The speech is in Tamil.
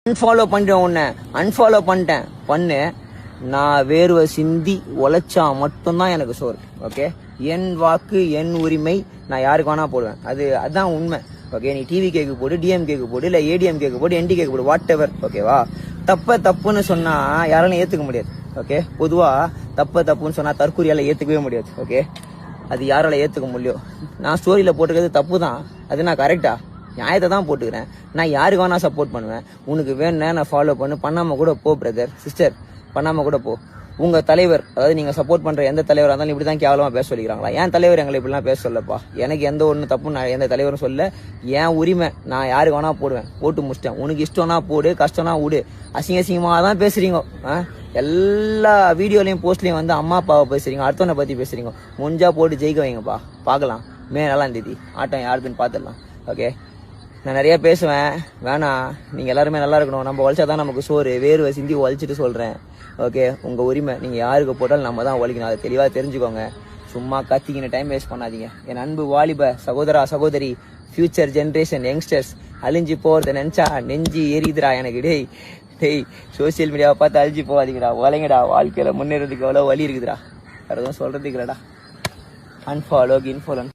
அன்ஃபாலோ பண்ணிட்டேன், உன்னை அன்ஃபாலோ பண்ணிட்டேன். பண்ணு, நான் வேர்வை சிந்தி உழைச்சா மட்டும்தான் எனக்கு சோறு. ஓகே, என் வாக்கு என் உரிமை, நான் யாருக்கு வேணா போடுவேன். அதுதான் உண்மை. ஓகே, நீ டிவி கேக்கு போடு, டிஎம் கேக்கு போடு, இல்ல ஏடிஎம் கேக்கு போடு, என்டி கேக்கு போடு, வாட் எவர். ஓகேவா? தப்புன்னு சொன்னா யாராலும் ஏத்துக்க முடியாது. ஓகே, பொதுவா தப்புன்னு சொன்னா தற்கூரியால ஏத்துக்கவே முடியாது. ஓகே, அது யாரால ஏத்துக்க முடியும்? நான் ஸ்டோரியில போட்டுக்கிறது தப்பு தான், அது நான் கரெக்டா நியாயத்தை தான் போட்டுக்கிறேன். நான் யாருக்கு வேணா சப்போர்ட் பண்ணுவேன். உனக்கு வேணும்னா நான் ஃபாலோ பண்ணாம கூட போ பிரதர் சிஸ்டர், பண்ணாம கூட போ. உங்க தலைவர், அதாவது நீங்க சப்போர்ட் பண்ற எந்த தலைவராக இருந்தாலும் இப்படிதான் கேவலமா பேச சொல்லிக்கிறாங்களா? என் தலைவர் எங்களை இப்படிலாம் பேச சொல்லப்பா. எனக்கு எந்த ஒண்ணு தப்பு நான் எந்த தலைவரும் சொல்ல. என் உரிமை, நான் யாருக்கு வேணா போடுவேன், போட்டு முடிச்சிட்டேன். உனக்கு இஷ்டம்னா போடு, கஷ்டம்னா விடு. அசிங்கமா தான் பேசுறீங்க. எல்லா வீடியோலையும் போஸ்ட்லயும் வந்து அம்மா அப்பாவை பேசுறீங்க, அடுத்தவனை பத்தி பேசுறீங்க. முடிஞ்சா போட்டு ஜெயிக்க வைங்கப்பா, பார்க்கலாம். மே 4 ஆட்டம் யாருதுன்னு பார்த்துடலாம். ஓகே, நான் நிறைய பேசுவேன், வேணாம். நீங்க எல்லாருமே நல்லா இருக்கணும். நம்ம உழைச்சாதான் நமக்கு சோறு. வேர்வை சிந்தி உழைச்சிட்டு சொல்றேன். ஓகே, உங்க உரிமை. நீங்க யாருக்கு போட்டாலும் நம்ம தான் உழைக்கணும், அதை தெளிவா தெரிஞ்சுக்கோங்க. சும்மா கத்திக்கின்னு டைம் வேஸ்ட் பண்ணாதீங்க. என் அன்பு வாலிப சகோதரா சகோதரி, ஃபியூச்சர் ஜென்ரேஷன் யங்ஸ்டர்ஸ், அழிஞ்சு போறத நினைச்சா நெஞ்சு எரியுதுடா எனக்கு. டேய் சோசியல் மீடியாவை பார்த்து அழிஞ்சு போகாதீங்கடா, உழைங்கடா. வாழ்க்கையில முன்னேறதுக்கு எவ்வளவு வழி இருக்குதுடா, வேற எதுவும் சொல்றதுக்கு இல்லடா. அன்ஃபாலோ இன்ஃபாலோ